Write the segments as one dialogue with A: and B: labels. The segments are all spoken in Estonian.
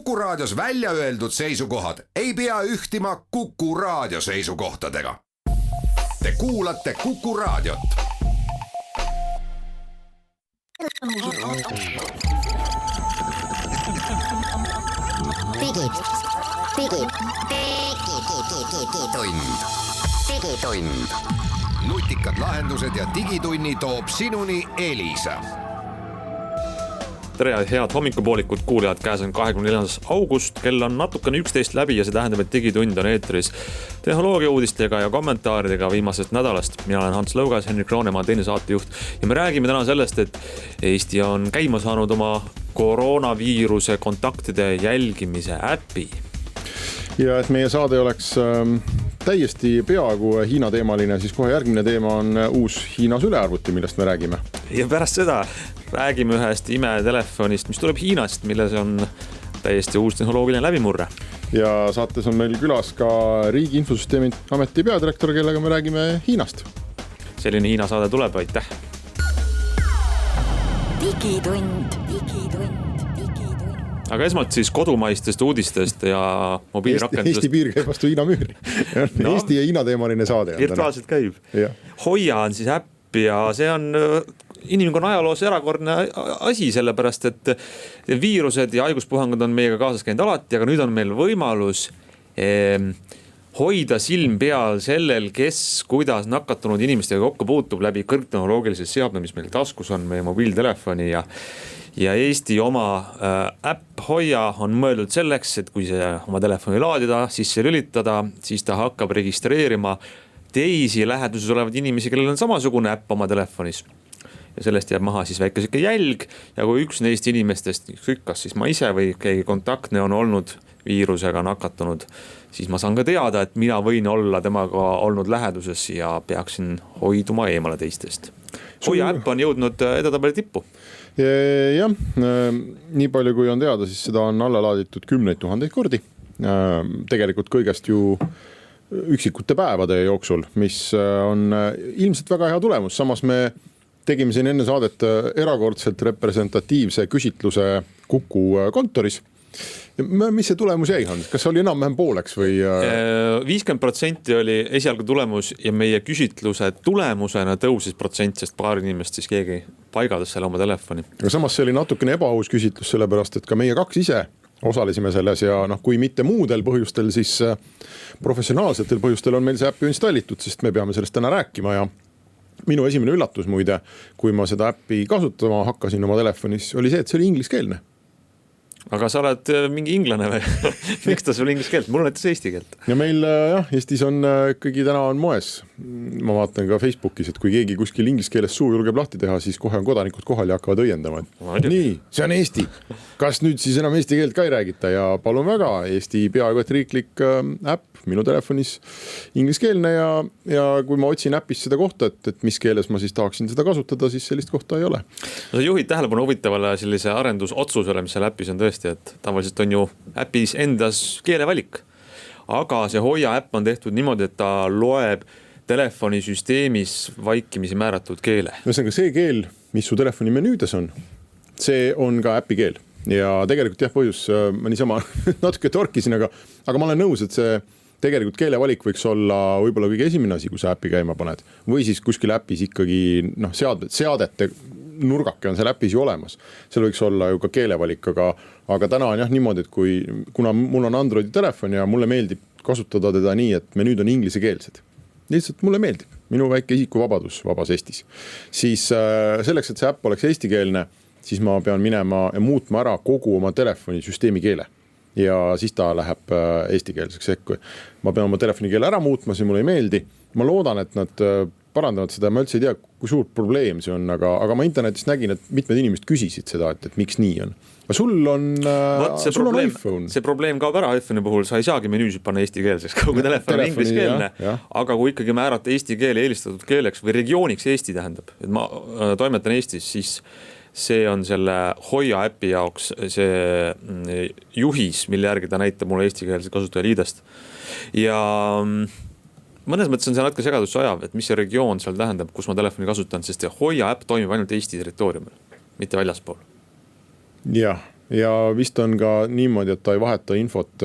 A: Kuku Raadios välja öeldud seisukohad ei pea ühtima Kuku Raadio seisukohtadega. Te kuulate Kuku Raadiot. Digitund. Nutikad lahendused ja digitunni toob sinuni Elisa.
B: Tere ja head hommikupoolikut kuulajad, käes on 24. august, kell on natukene 11 läbi ja see tähendab, et digitund on eetris tehnoloogia uudistega ja kommentaaridega viimasest nädalast. Mina olen Hans Lõugas, Henrik Roonemaa, teine saatejuht ja me räägime täna sellest, et Eesti on käima saanud oma koroonaviiruse kontaktide jälgimise äpi.
C: Ja et meie saade oleks täiesti peaaegu Hiina teemaline, siis kohe järgmine teema on uus Hiina sülearvuti, millest me räägime.
B: Ja pärast seda räägime ühest imetelefonist, mis tuleb Hiinast, milles on täiesti uus tehnoloogiline läbimurre.
C: Ja saates on meil külas ka Riigi Infosüsteemi Ameti peadirektor, kellega me räägime Hiinast.
B: Selline Hiina saade tuleb, aitäh!
D: Digitund.
B: Aga esmalt siis kodumaistest uudistest ja mobiilirakendusest.
C: Eesti piir käib vastu Hiina müüri. No, Eesti ja Hiina teemaline saade.
B: Virtuaalselt käib. Ja. Hoia on siis äpp ja see on inimkonna ajaloos erakordne asi, sellepärast et viirused ja haiguspuhangud on meiega kaasas käinud alati, aga nüüd on meil võimalus hoida silm peal sellel, kes kuidas nakatunud inimestega kokku puutub läbi kõrgtehnoloogilise seadme, mis meil taskus on, meie mobiiltelefoni ja Eesti oma äpp Hoia on mõeldud selleks, et kui see oma telefoni laadida, sisse lülitada, siis ta hakkab registreerima teisi läheduses olevad inimesi, kellel on samasugune äpp oma telefonis. Ja sellest jääb maha siis väike siuke jälg ja kui üks neist inimestest, kas siis ma ise või keegi kontaktne on olnud viirusega nakatunud, siis ma saan ka teada, et mina võin olla temaga olnud läheduses ja peaksin hoiduma eemale teistest. Hoia äpp on jõudnud edetabeli tippu.
C: Jah, nii palju kui on teada, siis seda on alla laaditud 10 000 kordi. Tegelikult kõigest ju üksikute päevade jooksul, mis on ilmselt väga hea tulemus. Samas me tegime siin enne saadet erakordselt representatiivse küsitluse Kuku kontoris. Mis see tulemus jäi, Hans? Kas oli enam-vähem pooleks või?
B: 50% oli esialgu tulemus ja meie küsitluse tulemusena tõusis protsent, sest paar inimest siis keegi paigaldas selle oma telefoni.
C: Aga samas see oli natukene ebaaus küsitlus, sellepärast et ka meie kaks ise osalesime selles ja kui mitte muudel põhjustel, siis professionaalsetel põhjustel on meil see äpp ju installitud, sest me peame sellest täna rääkima ja minu esimene üllatus muide, kui ma seda äppi kasutama hakkasin oma telefonis, oli see, et see oli ingliskeelne.
B: Aga sa oled mingi inglane või? Miks ta sul inglise keelt? Mul on näiteks eesti keelt.
C: Ja meil jah, Eestis on ikkagi täna on moes. Ma vaatan ka Facebookis, et kui keegi kuskil inglise keeles suu julgeb lahti teha, siis kohe on kodanikud kohal ja hakkavad õiendama. Nii, see on Eesti. Kas nüüd siis enam eesti keelt ka ei räägita? Ja palun väga, Eesti peaaegu et riiklik äpp minu telefonis ingliskeelne ja kui ma otsin äpis seda kohta, et mis keeles ma siis tahaksin seda kasutada, siis sellist kohta ei ole.
B: No, sa juhid tähelepanu huvitavale sellise arendusotsusele, mis seal äpis on tõesti, et tavaliselt on ju äpis endas keelevalik. Aga see Hoia äpp on tehtud niimoodi, et ta loeb telefonisüsteemis vaikimisi määratud keele.
C: Ühesõnaga see keel, mis su telefoni menüüdes on, see on ka äpi keel. Ja tegelikult jah, põhjus, ma niisama natuke torkisin, aga ma olen nõus, et see tegelikult keelevalik võiks olla võib-olla kõige esimene asi, kui sa äppi käima paned. Või siis kuskil äpis ikkagi seadete nurgake on seal äpis ju olemas. Seal võiks olla ju ka keelevalik, aga täna on jah niimoodi, et kuna mul on Androidi telefon ja mulle meeldib kasutada teda nii, et menüüd on inglisekeelsed. Lihtsalt mulle meeldib. Minu väike isikuvabadus vabas Eestis. Siis selleks, et see äpp oleks eestikeelne, siis ma pean minema ja muutma ära kogu oma telefoni süsteemi keele. Ja siis ta läheb eestikeelseks ehk. Ma pean oma telefoni keele ära muutma, see mulle ei meeldi. Ma loodan, et nad parandavad seda, ma üldse ei tea, kui suur probleem see on, aga ma internetist nägin, et mitmed inimesed küsisid seda, et miks nii on. Aga sul on iPhone.
B: See probleem kaob ära iPhone'i puhul, sa ei saagi menüüsid panna eestikeelseks, kui telefon on ingliskeelne, aga kui ikkagi määrata eesti keele eelistatud keeleks või regiooniks Eesti tähendab, et ma toimetan Eestis, siis see on selle Hoia äpi jaoks see juhis, mille järgi ta näitab mulle eestikeelse kasutajaliidest. Ja mõnes mõttes on see natuke segadusse ajav, et mis see regioon seal tähendab, kus ma telefoni kasutan, sest Hoia äpp toimib ainult Eesti territooriumil, mitte väljaspool.
C: Jah, ja vist on ka niimoodi, et ta ei vaheta infot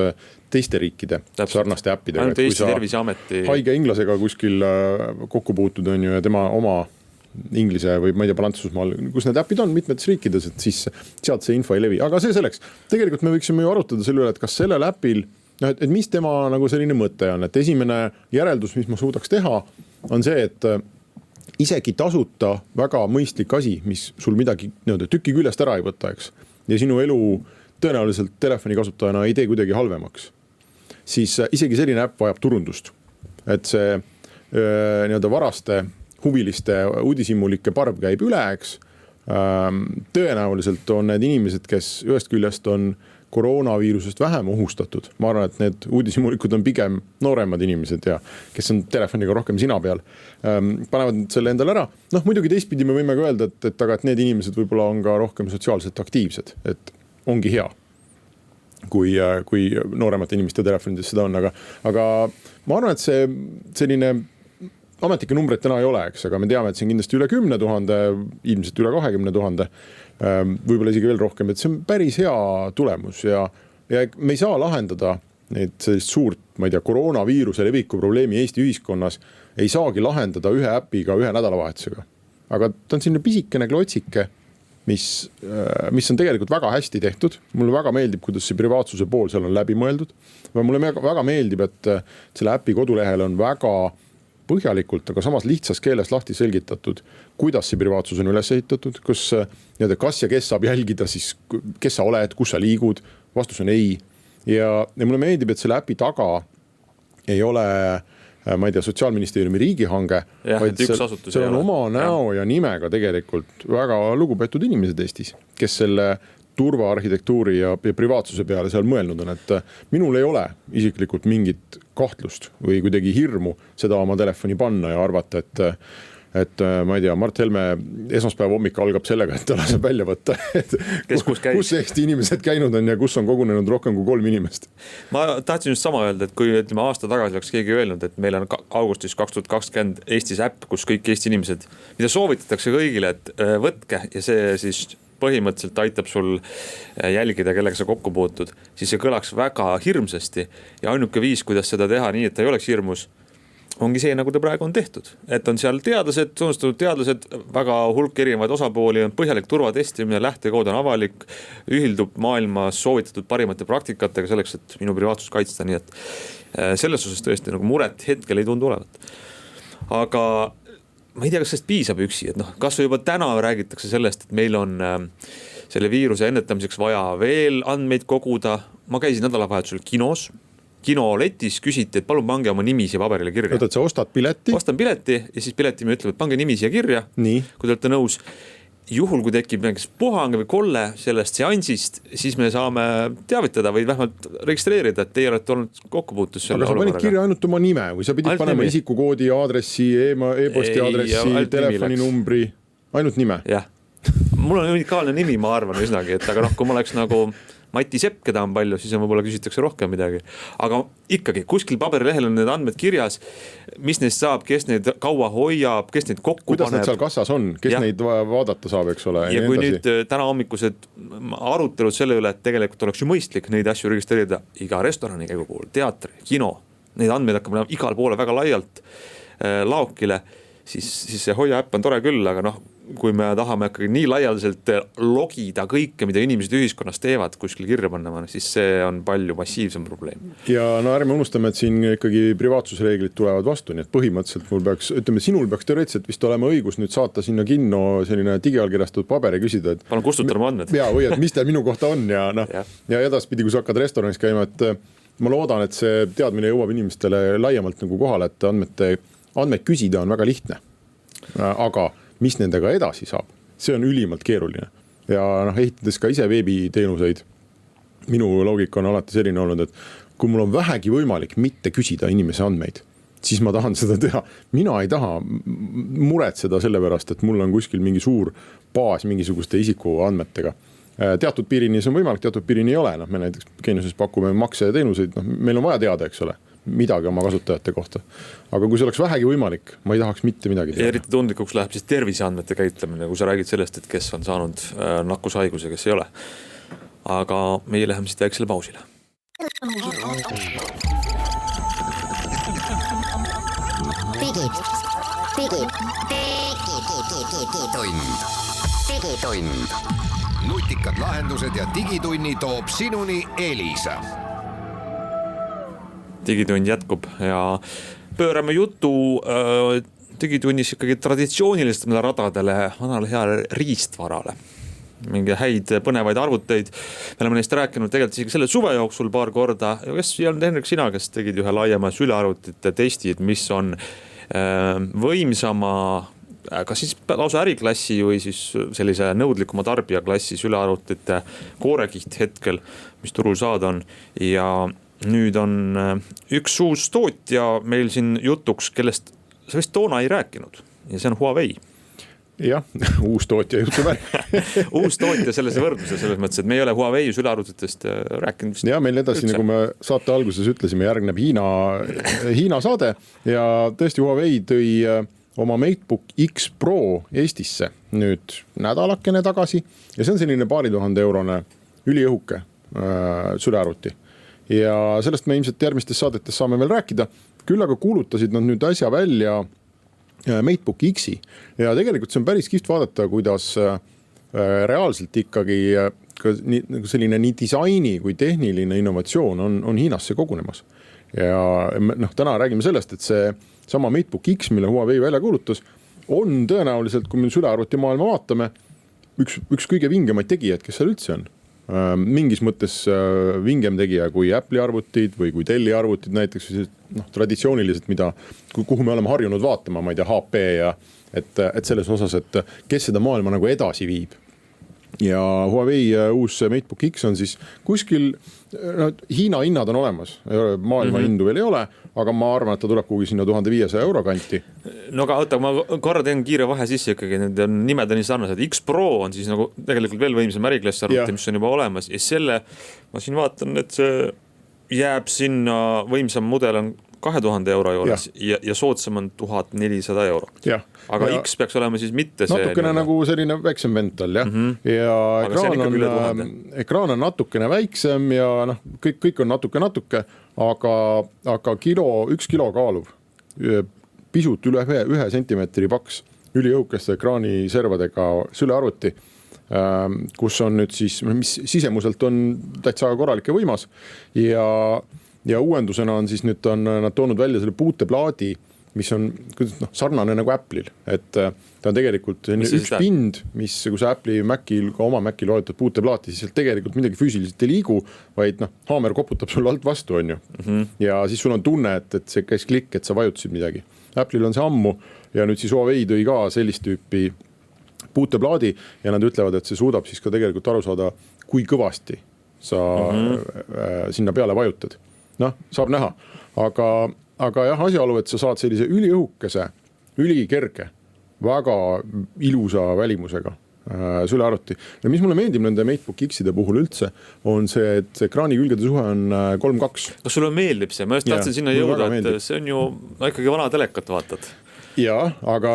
C: teiste riikide sarnaste äppidega.
B: Ainult Eesti Terviseameti.
C: Haige inglasega kuskil kokku puutud on ju ja tema oma inglise või ma ei tea, Prantsusmaal, kus need äpid on mitmetes riikides, et siis sealt see info ei levi. Aga see selleks. Tegelikult me võiksime ju arutada selle üle, et kas sellel äpil, et mis tema nagu selline mõte on, et esimene järeldus, mis ma suudaks teha, on see, et isegi tasuta väga mõistlik asi, mis sul midagi tüki küljest ära ei võta, eks, ja sinu elu tõenäoliselt telefoni kasutajana ei tee kuidagi halvemaks, siis isegi selline äpp vajab turundust. Et see varaste huviliste uudishimulike parv käib üle, eks. Tõenäoliselt on need inimesed, kes ühest küljest on koroonaviirusest vähem ohustatud. Ma arvan, et need uudishimulikud on pigem nooremad inimesed ja kes on telefoniga rohkem sina peal. Panevad selle endale ära. Muidugi teistpidi me võime ka öelda, et need inimesed võib-olla on ka rohkem sotsiaalselt aktiivsed, et ongi hea, kui nooremate inimeste telefonides seda on. Aga ma arvan, et see selline ametlikke numbreid täna ei ole, eks, aga me teame, et see on kindlasti üle 10 000, ilmselt üle 20 000, võib-olla isegi veel rohkem, et see on päris hea tulemus ja me ei saa lahendada neid sellist suurt, ma ei tea, koroonaviiruse leviku probleemi Eesti ühiskonnas, ei saagi lahendada ühe äpiga ühe nädalavahetusega. Aga ta on selline pisikene klotsike, mis on tegelikult väga hästi tehtud. Mulle väga meeldib, kuidas see privaatsuse pool seal on läbi mõeldud. Mulle väga meeldib, et selle äpi kodulehel on väga põhjalikult, aga samas lihtsas keeles lahti selgitatud, kuidas see privaatsus on üles ehitatud, kas ja kes saab jälgida siis, kes sa oled, kus sa liigud, vastus on ei. Ja mulle meeldib, et selle äpi taga ei ole, ma ei tea, Sotsiaalministeeriumi riigihange, vaid see on oma näo ja nimega tegelikult väga lugupeetud inimesed Eestis, kes selle turvaarhitektuuri ja privaatsuse peale seal mõelnud on, et minul ei ole isiklikult mingit kahtlust või kuidagi hirmu seda oma telefoni panna ja arvata, et ma ei tea, Mart Helme esmaspäeva hommik algab sellega, et ta laseb välja võtta, et kus Eesti inimesed käinud on ja kus on kogunenud rohkem kui 3 inimest.
B: Ma tahtsin just sama öelda, et kui aasta tagasi oleks keegi öelnud, et meil on augustis 2020 Eestis äpp, kus kõik Eesti inimesed, mida soovitatakse kõigile, et võtke ja see siis põhimõtteliselt aitab sul jälgida, kellega sa kokku puutud, siis see kõlaks väga hirmsasti ja ainuke viis, kuidas seda teha nii, et ta ei oleks hirmus, ongi see, nagu ta praegu on tehtud. Et on seal teadlased, tunnustatud teadlased, väga hulk erinevaid osapooli, on põhjalik turvatestimine, lähtekood on avalik, ühildub maailmas soovitatud parimate praktikatega selleks, et minu privaatsust kaitsta, nii et selles osas tõesti nagu muret hetkel ei tundu olevat. Aga ma ei tea, kas sellest piisab üksi, et kas või juba täna räägitakse sellest, et meil on selle viiruse ennetamiseks vaja veel andmeid koguda. Ma käisin nädalavahetusel kinoletis, küsiti, et palun pange oma nimi siia paberile kirja.
C: Oot, et sa ostad pileti?
B: Ostan pileti ja siis piletimehe ütleb, et pange nimi siia kirja, kui te olete nõus. Juhul, kui tekib puhang või kolle sellest seansist, siis me saame teavitada või vähemalt registreerida, et teie olete olnud kokkupuutus selle
C: olukorraga. Aga sa panid kirja ainult oma nime või sa pidid panema isikukoodi, aadressi, e-posti aadressi, telefoninumbri, ainult nime?
B: Jah, mul on unikaalne nimi, ma arvan üsnagi, et aga kui ma oleks nagu Mati Sepp, keda on palju, siis on võib-olla küsitakse rohkem midagi. Aga ikkagi, kuskil paberilehel on need andmed kirjas, mis neist saab, kes neid kaua hoiab, kes neid kokku
C: kuidas paneb. Kuidas need seal kassas on, kes neid vaadata saab, eks ole?
B: Ja kui nüüd täna hommikused arutelud selle üle, et tegelikult oleks ju mõistlik neid asju registreerida iga restorani käigu puhul, teatri, kino, neid andmeid hakkab igal poole väga laialt laokile, siis see Hoia äpp on tore küll, aga kui me tahame ikkagi nii laialdaselt logida kõike, mida inimesed ühiskonnas teevad kuskil kirja panna, siis see on palju massiivsem probleem.
C: Ja ärme unustame, et siin ikkagi privaatsusreeglid tulevad vastu, nii et põhimõtteliselt mul peaks, sinul peaks teoreetiliselt vist olema õigus nüüd saata sinna kinno selline digiallkirjastatud paber ja küsida, et
B: palun kustutada mu andmed.
C: Ja, või et mis teil minu kohta on ja edaspidi, kui sa hakkad restoranis käima, et ma loodan, et see teadmine jõuab inimestele laiemalt nagu kohale, et andmeid küsida on väga lihtne. Aga mis nendega edasi saab, see on ülimalt keeruline. Ja ehitades ka ise veebiteenuseid, minu loogika on alati selline olnud, et kui mul on vähegi võimalik mitte küsida inimese andmeid, siis ma tahan seda teha. Mina ei taha muretseda selle pärast, et mul on kuskil mingi suur baas mingisuguste isiku andmetega. Teatud piirini see on võimalik, teatud piirini ei ole. Me näiteks Geeniuses pakume makse ja teenuseid, meil on vaja teada, eks ole, midagi oma kasutajate kohta. Aga kui see oleks vähegi võimalik, ma ei tahaks mitte midagi teha.
B: Eriti tundlikuks läheb siis terviseandmete käitlemine, kui sa räägid sellest, et kes on saanud nakkushaiguse, kes ei ole. aga meie läheme siit väiksele pausile.
A: Digitund. Nutikad lahendused ja digitunni toob sinuni Elisa.
B: Digitund jätkub ja pöörame jutu digitunnis ikkagi traditsioonilistele radadele, vanale heale riistvarale. Mingi häid põnevaid arvuteid. Me oleme neist rääkinud tegelikult isegi selle suve jooksul paar korda. Kes on Henrik sina, kes tegid ühe laiema sülearvutite testid, mis on võimsama, kas siis lausa äriklassi või siis sellise nõudlikuma tarbijaklassi sülearvutite koorekiht hetkel, mis turul saada on. Ja nüüd on üks uus tootja meil siin jutuks, kellest sa vist toona ei rääkinud ja see on Huawei.
C: Jah, uus tootja jutu värk.
B: Uus tootja selles võrdluse, selles mõttes, et me ei ole Huawei sülearvutitest rääkinud.
C: Ja meil edasi, nagu me saate alguses ütlesime, järgneb Hiina saade ja tõesti Huawei tõi oma MateBook X Pro Eestisse nüüd nädalakene tagasi ja see on selline €2000 üliõhuke sülearvuti. Ja sellest me ilmselt järgmistes saadetes saame veel rääkida. Küll aga kuulutasid nad nüüd äsja välja MateBook X'i ja tegelikult see on päris kihvt vaadata, kuidas reaalselt ikkagi selline nii disaini kui tehniline innovatsioon on Hiinasse kogunemas. Ja täna räägime sellest, et see sama MateBook X, mille Huawei välja kuulutas, on tõenäoliselt, kui me sülearvuti maailma vaatame, üks kõige vingemaid tegijaid, kes seal üldse on. Mingis mõttes vingem tegija kui Apple'i arvutid või kui Delli arvutid näiteks, traditsiooniliselt, kuhu me oleme harjunud vaatama, ma ei tea, HP ja et selles osas, et kes seda maailma nagu edasi viib. Ja Huawei uus MateBook X on siis kuskil, Hiina hinnad on olemas, maailma hindu veel ei ole, aga ma arvan, et ta tuleb kuhugi sinna €1500 kanti.
B: No aga oota, ma korra teen kiire vahe sisse ikkagi, need nimed on nii sarnased. X Pro on siis nagu tegelikult veel võimsam äriklassi arvuti, mis on juba olemas ja selle, ma siin vaatan, et see jääb sinna, võimsam mudel on €2000 juures ja soodsam on €1400. Aga X peaks olema siis mitte see.
C: Natukene nagu selline väiksem vental, jah. Ja ekraan on natukene väiksem ja kõik on natuke, aga 1 kilo kaaluv, pisut üle 1 sentimeetri paks, üliõhukeste ekraaniservadega sülearvuti, kus on nüüd siis, mis sisemuselt on täitsa korralik ja võimas ja uuendusena on siis nüüd nad toonud välja selle puuteplaadi, mis on sarnane nagu Apple'il, et ta on tegelikult üks pind, mis kui sa Apple'i Macil, ka oma Macil vajutad puuteplaati, siis tegelikult midagi füüsiliselt ei liigu, vaid haamer koputab sulle alt vastu, on ju. Ja siis sul on tunne, et see käis klikk, et sa vajutasid midagi. Apple'il on see ammu ja nüüd siis Huawei tõi ka sellist tüüpi puuteplaadi ja nad ütlevad, et see suudab siis ka tegelikult aru saada, kui kõvasti sa sinna peale vajutad. Saab näha, aga jah, asjaolu, et sa saad sellise üliõhukese, ülikerge, väga ilusa välimusega sülearvuti. Ja mis mulle meeldib nende MateBook X'ide puhul üldse, on see, et ekraani külgede suhe on 3:2.
B: Kas sulle meeldib see? Ma just tahtsin sinna jõuda, et see on ju ikkagi vana telekat vaatad.
C: Ja, aga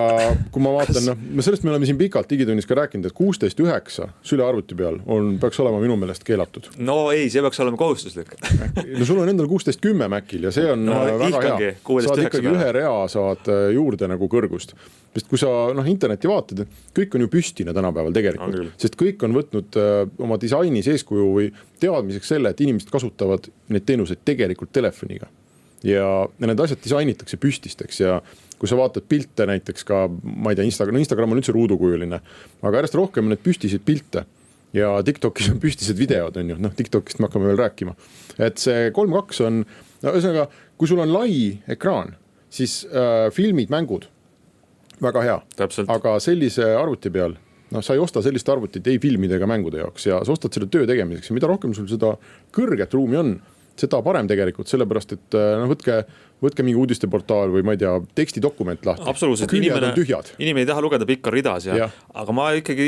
C: kui ma vaatan, sellest me oleme siin pikalt digitunnis ka rääkinud, et 16:9 sülearvuti peal peaks olema minu meelest keelatud.
B: No ei, see peaks olema kohustuslik.
C: No sul on endal 16:10 Macil ja see on väga hea. Saad ikkagi ühe rea saad juurde nagu kõrgust. Sest kui sa interneti vaatad, kõik on ju püstine tänapäeval tegelikult, sest kõik on võtnud oma disainis eeskuju või teadmiseks selle, et inimesed kasutavad neid teenuseid tegelikult telefoniga. Ja need asjad disainitakse püstisteks ja kui sa vaatad pilte näiteks ka, ma ei tea, Instagram on üldse ruudukujuline, aga järjest rohkem on need püstiseid pilte ja TikTokis on püstised videod, on ju, TikTokist me hakkame veel rääkima. Et see 3:2 on, ühesõnaga, kui sul on lai ekraan, siis filmid, mängud, väga hea.
B: Täpselt.
C: Aga sellise arvuti peal, sa ei osta sellist arvutit ei filmide ega mängude jaoks ja sa ostad selle töö tegemiseks ja mida rohkem sul seda kõrget ruumi on, seda parem tegelikult, sellepärast, et võtke mingi uudisteportaal või ma ei tea, tekstidokument lahti.
B: Absoluutselt, inimene ei taha lugeda pikka ridas, aga ma ikkagi,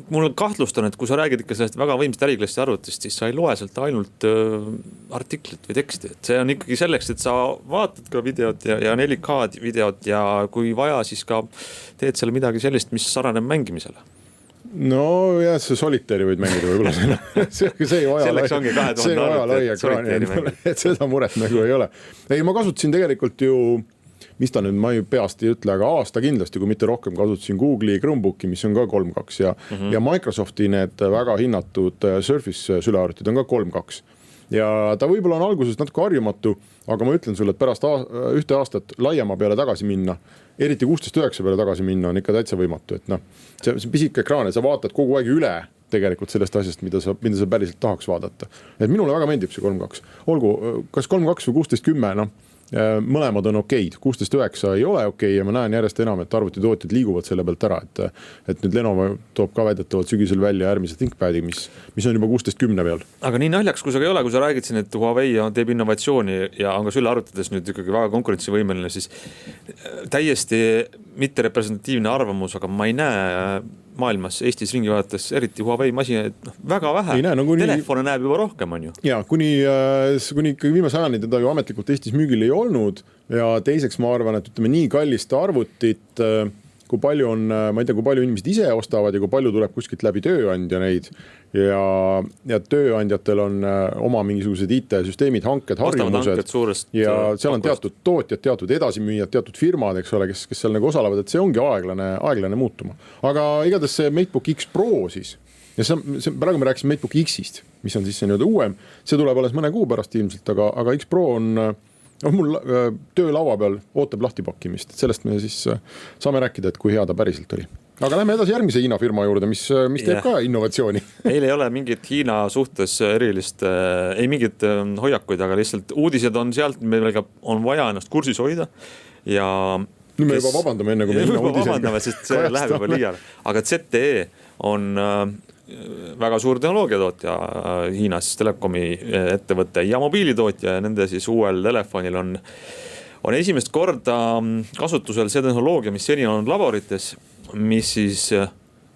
B: mul kahtlustan, et kui sa räägid ikka sellest väga võimsast äriklassi arvutist, siis sa ei loe sealt ainult artiklit või teksti, et see on ikkagi selleks, et sa vaatad ka videot ja 4K videot ja kui vaja, siis ka teed seal midagi sellist, mis sarnaneb mängimisele.
C: no jah, see solitaari võid mängida võib-olla see ei vaja
B: selleks ongi 2000
C: ekraani, et seda muret nagu ei ole. Ei, ma kasutasin tegelikult ju, mis ta nüüd, ma ei peast ei ütle, aga aasta kindlasti, kui mitte rohkem, kasutasin Google'i Chromebooki, mis on ka 3.2 ja Microsofti need väga hinnatud Surface sülearvutid on ka 3.2. Ja ta võib-olla on alguses natuke harjumatu, aga ma ütlen sulle, et pärast ühte aastat laiema peale tagasi minna, eriti 16.9 peale tagasi minna on ikka täitsa võimatu, et noh, see pisike ekraan ja sa vaatad kogu aeg üle tegelikult sellest asjast, mida sa päriselt tahaks vaadata. Et minule väga meeldib see 3.2. Olgu, kas 3.2 või 16.10, noh, mõlemad on okeid, 16.9 ei ole okei ja ma näen järjest enam, et arvutitootjad liiguvad selle pealt ära, et nüüd Lenovo toob ka väidetavalt sügisel välja järgmise ThinkPadi, mis on juba 16.10 peal.
B: Aga nii naljaks, kui sa ei ole, kui sa räägid siin, et Huawei teeb innovatsiooni ja on ka sülle arvutades nüüd ikkagi väga konkurentsivõimeline, siis täiesti mitte representatiivne arvamus, aga ma ei näe maailmas Eestis ringi vaadates eriti Huawei masinaid väga vähe. Telefone näeb juba rohkem, on ju.
C: Ja kuni ikkagi viimase ajani teda ju ametlikult Eestis müügil ei olnud ja teiseks ma arvan, et ütleme nii kallist arvutit, kui palju on, ma ei tea, kui palju inimesed ise ostavad ja kui palju tuleb kuskilt läbi tööandja neid ja tööandjatel on oma mingisugused IT-süsteemid, hanked, harjumused ja seal on teatud tootjad, teatud edasimüüjad, teatud firmad, eks ole, kes seal nagu osalevad, et see ongi aeglane muutuma. Aga igatahes see MateBook X Pro siis, ja praegu me rääkisime MateBook X-ist, mis on siis see nüüd uuem, see tuleb alles mõne kuu pärast ilmselt, aga X Pro on mul töölaua peal ootab lahtipakkimist, et sellest me siis saame rääkida, et kui hea ta päriselt oli. Aga lähme edasi järgmise Hiina firma juurde, mis teeb ka innovatsiooni.
B: Meil ei ole mingit Hiina suhtes erilist, ei mingit hoiakuid, aga lihtsalt uudised on sealt, meil on vaja ennast kursis hoida ja
C: nüüd me juba vabandame enne, kui me Hiina uudised
B: vabandame, sest see läheb juba liial. Aga ZTE on väga suur tehnoloogiatootja Hiinas, telekomi ettevõte ja mobiilitootja ja nende siis uuel telefonil on esimest korda kasutusel see tehnoloogia, mis seni on laborites, mis siis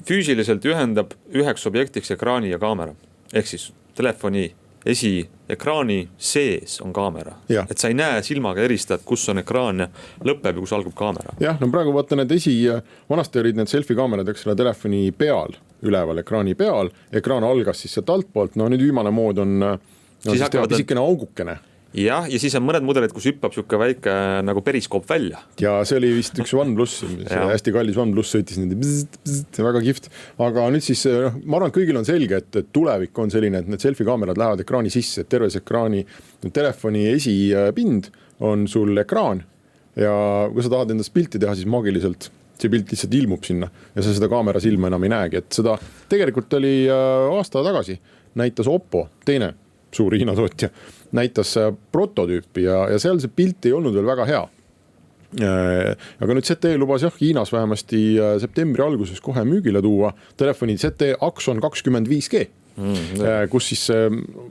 B: füüsiliselt ühendab üheks objektiks ekraani ja kaamera. Ehk siis telefoni esiekraani sees on kaamera. Et sa ei näe silmaga eristad, kus on ekraan ja lõpeb ja kus algab kaamera.
C: Jah, no praegu vaata need vanasti olid need selfie kaamerad, eks ole, telefoni peal, üleval ekraani peal, ekraan algas siis sealt altpoolt, no nüüd viimane mood on siis pisikene augukene.
B: Ja siis on mõned mudelid, kus hüppab siuke väike nagu periskoop välja.
C: Ja see oli vist üks OnePlus, hästi kallis OnePlus sõitis nende väga kihvt. Aga nüüd siis, ma arvan, kõigil on selge, et tulevik on selline, et need selfie kaamerad lähevad ekraani sisse, et terves ekraani telefoni esipind on sul ekraan ja kui sa tahad endast pilti teha, siis maagiliselt see pilt lihtsalt ilmub sinna ja sa seda kaamera silma enam ei näegi, et seda tegelikult oli aasta tagasi, näitas Oppo, teine suur Hiina tootja, näitas prototüüpi ja seal see pilt ei olnud veel väga hea. Aga nüüd ZTE lubas Hiinas vähemasti septembri alguses kohe müügile tuua telefoni ZTE Axon 25G, kus siis,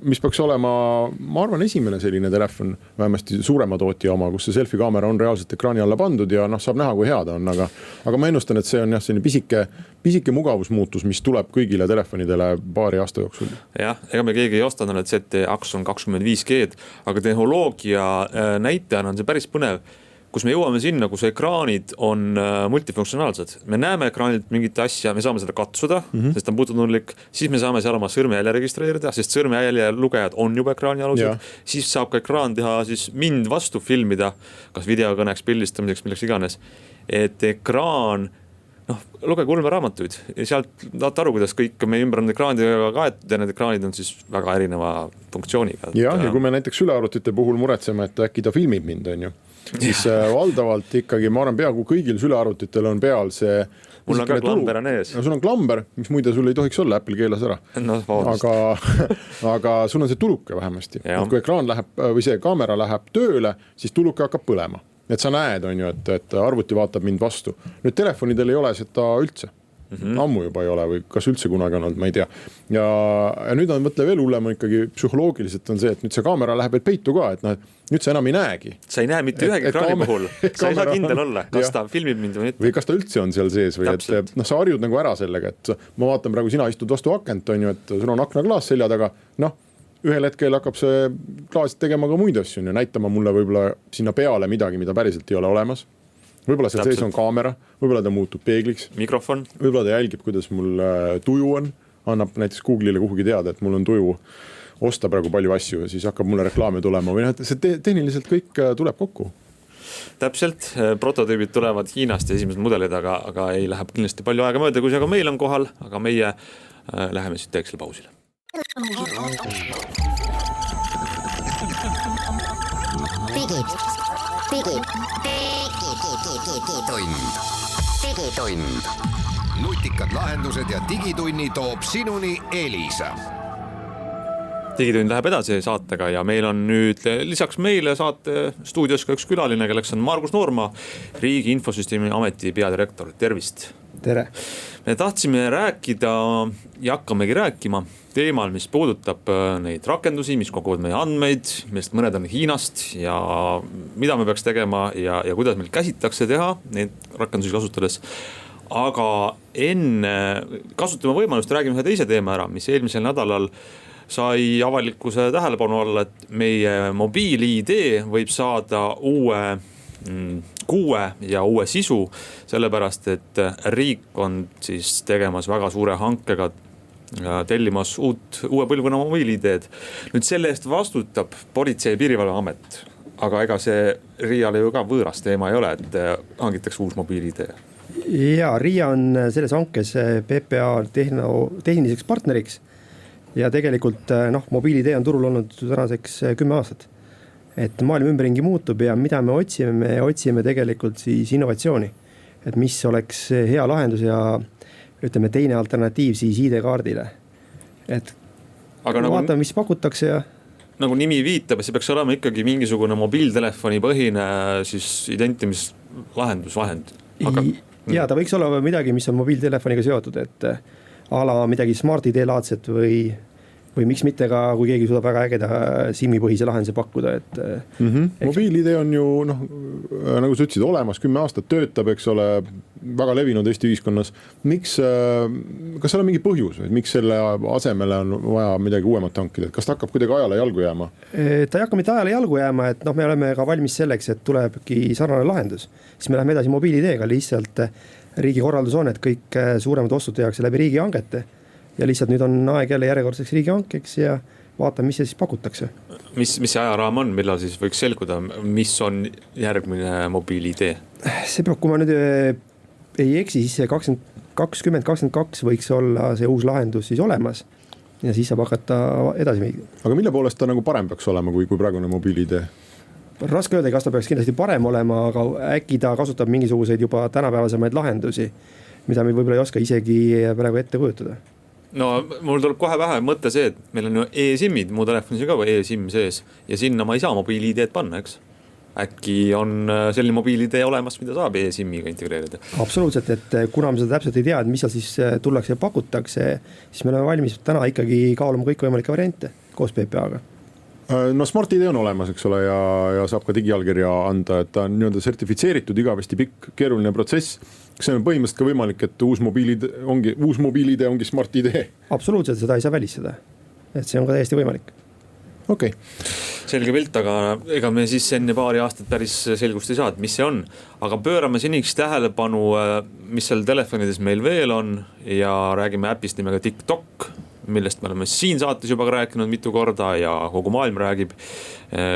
C: mis peaks olema, ma arvan, esimene selline telefon, vähemasti suurema tootja oma, kus see selfie kaamera on reaalselt ekraani alla pandud ja saab näha, kui hea ta on, aga ma ennustan, et see on selline pisike mugavusmuutus, mis tuleb kõigile telefonidele paari aasta jooksul.
B: Jah, ega me keegi ei ostanud need ZTE Axon 25G-d, aga tehnoloogia näitajana on see päris põnev, kus me jõuame sinna, kus ekraanid on multifunktsionaalsed. Me näeme ekraanilt mingit asja, me saame seda katsuda, sest ta on puututundlik, siis me saame seal oma sõrmejälje registreerida, sest sõrmejälje lugejad on juba ekraani alused, siis saab ka ekraan teha siis mind vastu filmida, kas videokõneks, pildistamiseks, milleks iganes. Et ekraan, lugege ulmeraamatuid ja sealt tahate aru, kuidas kõik meie ümber on ekraanidega kaetud ja need ekraanid on siis väga erineva funktsiooniga.
C: Ja kui me näiteks sülearvutite puhul muretseme, et äkki ta filmib mind, on ju, siis valdavalt ikkagi, ma arvan, peaaegu kõigil sülearvutitel on peal see
B: mul on ka klamber on ees.
C: Sul on klamber, mis muide sul ei tohiks olla, Apple keelas ära. Aga sul on see tuluke vähemasti. Kui ekraan läheb või see kaamera läheb tööle, siis tuluke hakkab põlema. Et sa näed, on ju, et arvuti vaatab mind vastu. Nüüd telefonidel ei ole seda üldse. Ammu juba ei ole või kas üldse kunagi on olnud, ma ei tea. Ja nüüd on mõtle veel hullem ikkagi psühholoogiliselt on see, et nüüd see kaamera läheb peitu ka, et nüüd sa enam ei näegi.
B: Sa ei näe mitte ühegi ekraani puhul, sa ei saa kindel olla, kas ta filmib mind või mitte.
C: Või kas ta üldse on seal sees või et sa harjud nagu ära sellega, et ma vaatan praegu sina istud vastu akent, on ju, et sul on aknaklaas selja taga, ühel hetkel hakkab see klaas tegema ka muid asju ja näitama mulle võib-olla sinna peale midagi, mida päriselt ei ole olemas. võib-olla seal sees on kaamera, võib-olla ta muutub peegliks,
B: mikrofon,
C: võib-olla ta jälgib, kuidas mul tuju on, annab näiteks Google'ile kuhugi teada, et mul on tuju osta praegu palju asju ja siis hakkab mulle reklaami tulema või see tehniliselt kõik tuleb kokku.
B: Täpselt, prototüübid tulevad Hiinast ja esimesed mudelid, aga ei läheb kindlasti palju aega mööda, kui see ka meil on kohal, aga meie läheme siis teeks selle pausile.
A: Digitund. Nutikad lahendused ja digitunni toob sinuni Elisa.
B: Digitund läheb edasi saatega ja meil on nüüd lisaks meile saate stuudios ka üks külaline, kelleks on Margus Noorma, Riigi Infosüsteemi Ameti peadirektor. Tervist!
D: Tere!
B: Me tahtsime rääkida ja hakkamegi rääkima teemal, mis puudutab neid rakendusi, mis koguvad meie andmeid, millest mõned on Hiinast ja mida me peaks tegema ja kuidas meil käsitakse teha neid rakendusi kasutades. Aga enne kasutame võimalust, räägime ühe teise teema ära, mis eelmisel nädalal sai avalikkuse tähelepanu alla, et meie mobiil-ID võib saada uue ja uue sisu, sellepärast et riik on siis tegemas väga suure hankega tellimas uue põlvkonna mobiil-ID-d. Nüüd selle eest vastutab Politsei- ja Piirivalveamet, aga ega see RIA-le ju ka võõras teema ei ole, et hangitakse uus mobiil-ID.
D: Ja RIA on selles hankes PPA tehniliseks partneriks ja tegelikult mobiil-ID on turul olnud tänaseks 10 aastat. Et maailm ümberringi muutub ja mida me otsime tegelikult siis innovatsiooni, et mis oleks hea lahendus ja ütleme teine alternatiiv siis ID-kaardile. Et aga vaatame, mis pakutakse ja
B: nagu nimi viitab, see peaks olema ikkagi mingisugune mobiiltelefoni põhine siis identimislahendusvahend.
D: Ja ta võiks olla midagi, mis on mobiiltelefoniga seotud, et ala midagi Smart ID laadset või miks mitte ka, kui keegi suudab väga ägeda SIM-i-põhise lahenduse pakkuda.
C: Mobiil-ID on ju, nagu sa ütlesid, olemas 10 aastat, töötab, eks ole, väga levinud Eesti ühiskonnas. Kas seal on mingi põhjus või miks selle asemele on vaja midagi uuemat hankida? Kas ta hakkab kuidagi ajale jalgu jääma?
D: Ta ei hakka mitte ajale jalgu jääma, et me oleme ka valmis selleks, et tulebki sarnane lahendus. Siis me läheme edasi mobiil-ID-ga, lihtsalt riigi korraldus on, et kõik suuremad ostud tehakse läbi riigi hangete. Ja lihtsalt nüüd on aeg jälle järjekordseks riigihankeks ja vaatame, mis see siis pakutakse.
B: Mis see ajaraam on, millal siis võiks selguda, mis on järgmine mobiil-ID?
D: See peab, kui ma nüüd ei eksi, siis see 2022 võiks olla see uus lahendus siis olemas ja siis saab hakata edasi mingi.
C: Aga mille poolest ta nagu parem peaks olema kui praegune mobiil-ID?
D: Raske öelda, kas ta peaks kindlasti parem olema, aga äkki ta kasutab mingisuguseid juba tänapäevasemaid lahendusi, mida me võib-olla ei oska isegi praegu ette kujutada.
B: No mul tuleb kohe vähe mõte see, et meil on ju e-SIM-id, mu telefonis on ka e-SIM sees ja sinna ma ei saa mobiil-ID-d panna, eks? Äkki on selline mobiil-ID olemas, mida saab e-SIM-iga integreerida?
D: Absoluutselt, et kuna me seda täpselt ei tea, et mis seal siis tullakse ja pakutakse, siis me oleme valmis täna ikkagi kaaluma kõik võimalikke variante koos PPA-ga.
C: No Smart ID on olemas, eks ole, ja saab ka digiallkirja anda, et ta on nii-öelda sertifitseeritud igavesti pikk, keeruline protsess. Kas see on põhimõtteliselt ka võimalik, et uus mobiil-ID ongi Smart ID?
D: Absoluutselt, seda ei saa välistada. Et see on ka täiesti võimalik.
C: Okay.
B: Selge pilt, aga ega me siis enne paari aastat päris selgust ei saa, et mis see on. Aga pöörame seniks tähelepanu, mis seal telefonides meil veel on ja räägime äpist nimega TikTok, millest me oleme siin saates juba rääkinud mitu korda ja kogu maailm räägib,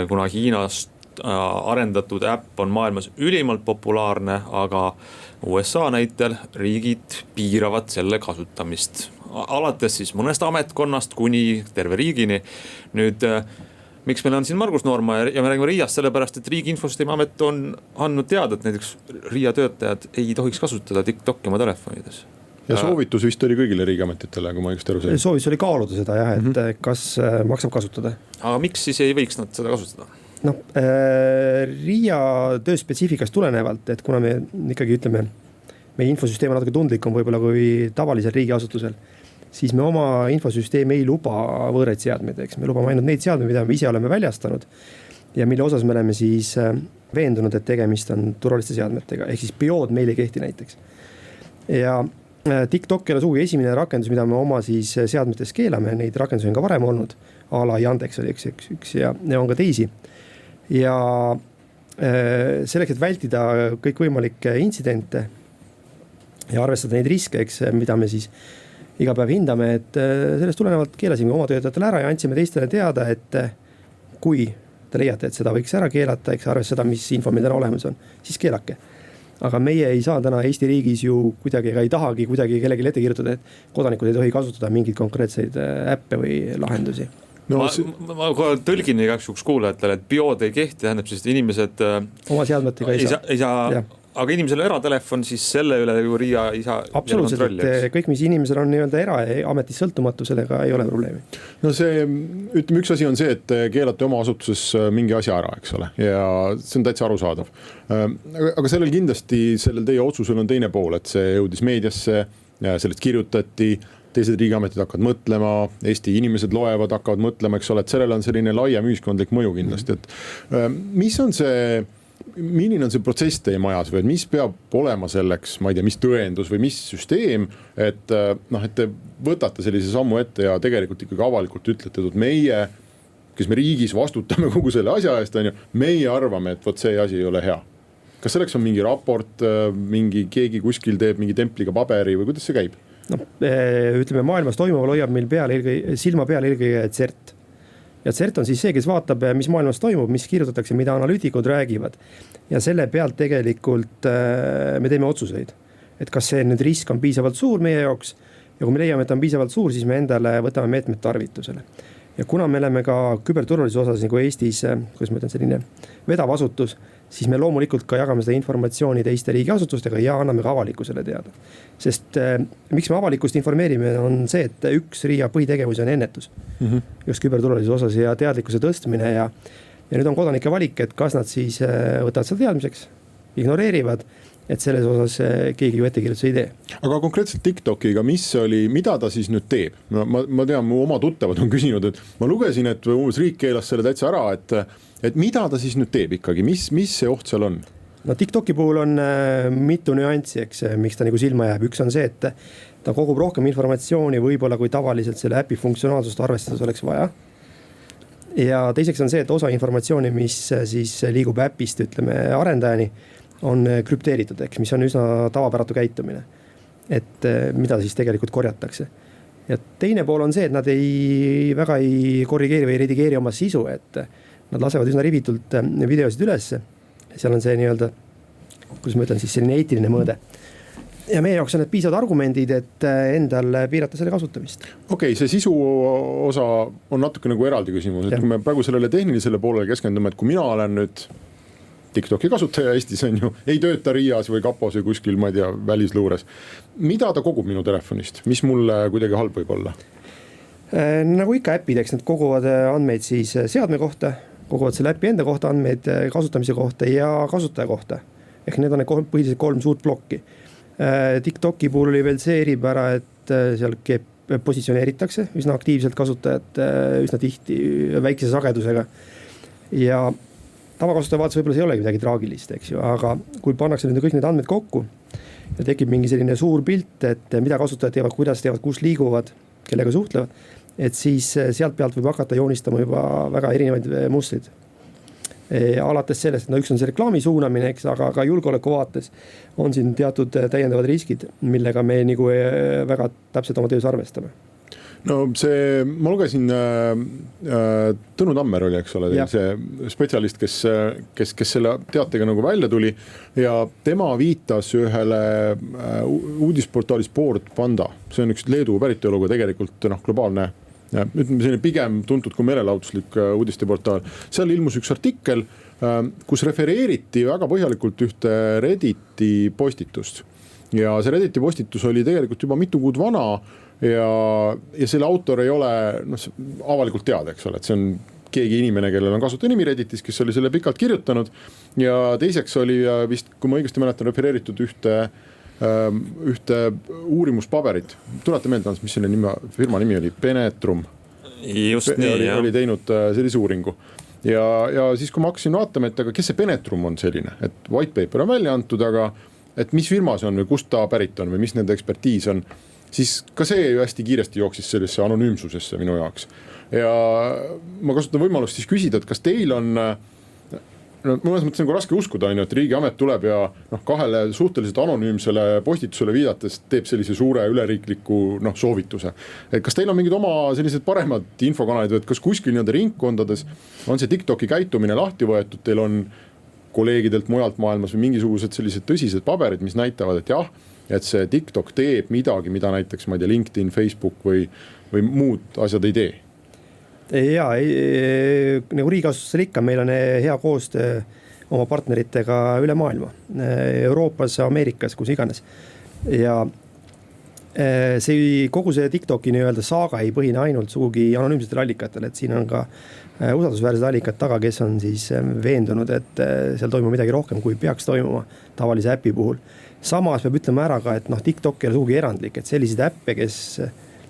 B: kuna Hiinast arendatud äpp on maailmas ülimalt populaarne, aga USA näitel riigid piiravad selle kasutamist. Alates siis mõnest ametkonnast kuni terve riigini. Nüüd, miks meil on siin Margus Noorma ja me räägime RIA-st sellepärast, et Riigi Infosüsteemi Amet on andnud teada, et näiteks RIA töötajad ei tohiks kasutada TikToki oma telefonides.
C: Ja soovitus vist oli kõigile riigiametitele, kui ma just aru sain.
D: Soovitus oli kaaluda seda jah, et kas maksab kasutada.
B: Aga miks siis ei võiks nad seda kasutada?
D: RIA tööspetsiifikast tulenevalt, et kuna me ikkagi ütleme, meie infosüsteem on natuke tundlikum võib-olla kui tavalisel riigiasutusel, siis me oma infosüsteemi ei luba võõraid seadmeid, eks me lubame ainult neid seadmeid, mida me ise oleme väljastanud ja mille osas me oleme siis veendunud, et tegemist on turvaliste seadmetega, ehk siis biood meil ei kehti näiteks. Ja TikTok ei ole sugugi esimene rakendus, mida me oma siis seadmetes keelame, neid rakendusi on ka varem olnud, a la Yandex oli üks ja on ka teisi. Ja selleks, et vältida kõikvõimalikke intsidente ja arvestada neid riske, eks, mida me siis iga päev hindame, et sellest tulenevalt keelasime oma töötajatele ära ja andsime teistele teada, et kui te leiate, et seda võiks ära keelata, eks arvestada seda, mis info meil täna olemas on, siis keelake. Aga meie ei saa täna Eesti riigis ju kuidagi ega ei tahagi kuidagi kellelegi ette kirjutada, et kodanikud ei tohi kasutada mingeid konkreetseid äppe või lahendusi.
B: No, ma tõlgin igaks juhuks kuulajatele, et biood ei kehti, tähendab siis, et inimesed
D: oma seadmetega ei saa.
B: Aga inimesel eratelefon, siis selle üle ju RIA ei saa
D: absoluutselt, et kõik, mis inimesel on nii-öelda eraametis sõltumatu, sellega ei ole probleemi.
C: No see, ütleme, üks asi on see, et keelate oma asutuses mingi asja ära, eks ole, ja see on täitsa arusaadav. Aga sellel kindlasti, sellel teie otsusel on teine pool, et see jõudis meediasse, sellest kirjutati, teised riigiametid hakkavad mõtlema, Eesti inimesed loevad, hakkavad mõtlema, eks ole, et sellel on selline laiem ühiskondlik mõju kindlasti, et milline on see protsess teie majas või mis peab olema selleks, ma ei tea, mis tõendus või mis süsteem, et te võtate sellise sammu ette ja tegelikult ikkagi avalikult ütlete, et meie, kes me riigis vastutame kogu selle asja eest, on ju, meie arvame, et võt see asi ei ole hea. Kas selleks on mingi raport, keegi kuskil teeb mingi templiga paberi või kuidas see käib?
D: No, ütleme, maailmas toimuval hoiab meil silma peal eelkõige CERT. Ja CERT on siis see, kes vaatab, mis maailmas toimub, mis kirjutatakse, mida analüütikud räägivad. Ja selle pealt tegelikult me teeme otsuseid. Et kas see nüüd risk on piisavalt suur meie jaoks ja kui me leiame, et on piisavalt suur, siis me endale võtame meetmed tarvitusele. Ja kuna me oleme ka küberturvalisuse osas nagu Eestis, kuidas ma ütlen, selline vedav asutus, siis me loomulikult ka jagame seda informatsiooni teiste riigiasutustega ja anname ka avalikkusele teada. Sest miks me avalikkust informeerime, on see, et üks RIA põhitegevus on ennetus. Just küberturvalisuse osas ja teadlikkuse tõstmine ja nüüd on kodanike valik, et kas nad siis võtavad seda teadmiseks, ignoreerivad, et selles osas keegi ju ettekirjutusi ei tee.
C: Aga konkreetselt TikTokiga, mida ta siis nüüd teeb? Ma tean, mu oma tuttavad on küsinud, et ma lugesin, et umbes riik keelas selle täitsa ära, et mida ta siis nüüd teeb ikkagi, mis see oht seal on?
D: No TikToki puhul on mitu nüanssi, eks, miks ta nagu silma jääb. Üks on see, et ta kogub rohkem informatsiooni võib-olla kui tavaliselt selle äpi funktsionaalsust arvestades oleks vaja. Ja teiseks on see, et osa informatsiooni, mis siis liigub äpist, ütleme, arendajani, on krüpteeritud, eks, mis on üsna tavapäratu käitumine. Et mida siis tegelikult korjatakse. Ja teine pool on see, et nad väga ei korrigeeri või redigeeri oma sisu, et nad lasevad üsna rivitult videosid üles. Seal on see nii-öelda, kuidas ma ütlen, siis selline eetiline mõõde. Ja meie jaoks on need piisavad argumendid, et endal piirata selle kasutamist.
C: Okei, see sisu osa on natuke nagu eraldi küsimus, et kui me praegu sellele tehnilisele poolele keskendume, et kui mina olen nüüd TikToki kasutaja Eestis on ju, ei tööta RIAs või kapos või kuskil, ma ei tea, välisluures. Mida ta kogub minu telefonist? Mis mulle kuidagi halb võib olla?
D: Nagu ikka äpideks, need koguvad andmeid siis seadme kohta, koguvad selle äpi enda kohta andmeid kasutamise kohta ja kasutaja kohta. Ehk need on põhiliselt 3 suurt plokki. TikToki puhul oli veel see eripära, et seal positsioneeritakse üsna aktiivselt kasutajat, üsna tihti väikese sagedusega. Ja tavakasutaja vaates võib-olla see ei olegi midagi traagilist, eks ju, aga kui pannakse nüüd kõik need andmed kokku ja tekib mingi selline suur pilt, et mida kasutajad teevad, kuidas teevad, kus liiguvad, kellega suhtlevad, et siis sealt pealt võib hakata joonistama juba väga erinevaid mustrid. Alates sellest, et üks on see reklaami suunamine, eks, aga ka julgeoleku vaates on siin teatud täiendavad riskid, millega me nagu väga täpselt oma töös arvestame.
C: No see, ma lugesin Tõnu Tammer oli, eks ole, see spetsialist, kes selle teatega nagu välja tuli ja tema viitas ühele uudisportaali Sport Panda. See on üks Leedu päritoluga tegelikult globaalne, ütleme selline pigem tuntud kui meelelahutuslik uudisteportaal. Seal ilmus üks artikkel, kus refereeriti väga põhjalikult ühte Redditi postitust. Ja see Redditi postitus oli tegelikult juba mitu kuud vana ja selle autor ei ole avalikult teada, eks ole, et see on keegi inimene, kellel on kasutajanimi Redditis, kes oli selle pikalt kirjutanud ja teiseks oli vist, kui ma õigesti mäletan, refereeritud ühte uurimuspaberit. Tulete meelde, mis selle firma nimi oli? Penetrum.
B: Just nii, jah.
C: Oli teinud sellise uuringu. Ja siis, kui ma hakkasin vaatama, et aga kes see Penetrum on selline, et white paper on välja antud, aga et mis firma see on või kust ta pärit on või mis nende ekspertiis on, siis ka see ju hästi kiiresti jooksis sellesse anonüümsusesse minu jaoks. Ja ma kasutan võimalust siis küsida, et kas teil on no mõnes mõttes nagu raske uskuda, on ju, et riigiamet tuleb ja kahele suhteliselt anonüümsele postitusele viidates teeb sellise suure üleriikliku soovituse. Et kas teil on mingid oma sellised paremad infokanalid, et kas kuskil nii-öelda ringkondades on see TikToki käitumine lahti võetud, teil on kolleegidelt mujalt maailmas või mingisugused sellised tõsised paberid, mis näitavad, et jah, et see TikTok teeb midagi, mida näiteks, ma ei tea, LinkedIn, Facebook või muud asjad ei tee?
D: Ja nagu riigiasutusel ikka, meil on hea koostöö oma partneritega üle maailma, Euroopas, Ameerikas, kus iganes. Ja kogu see TikToki nii-öelda saaga ei põhine ainult sugugi anonüümsetel allikatel, et siin on ka usaldusväärsed allikad taga, kes on siis veendunud, et seal toimub midagi rohkem, kui peaks toimuma tavalise äpi puhul. Samas peab ütlema ära ka, et TikTok ei ole sugugi erandlik, et selliseid äppe,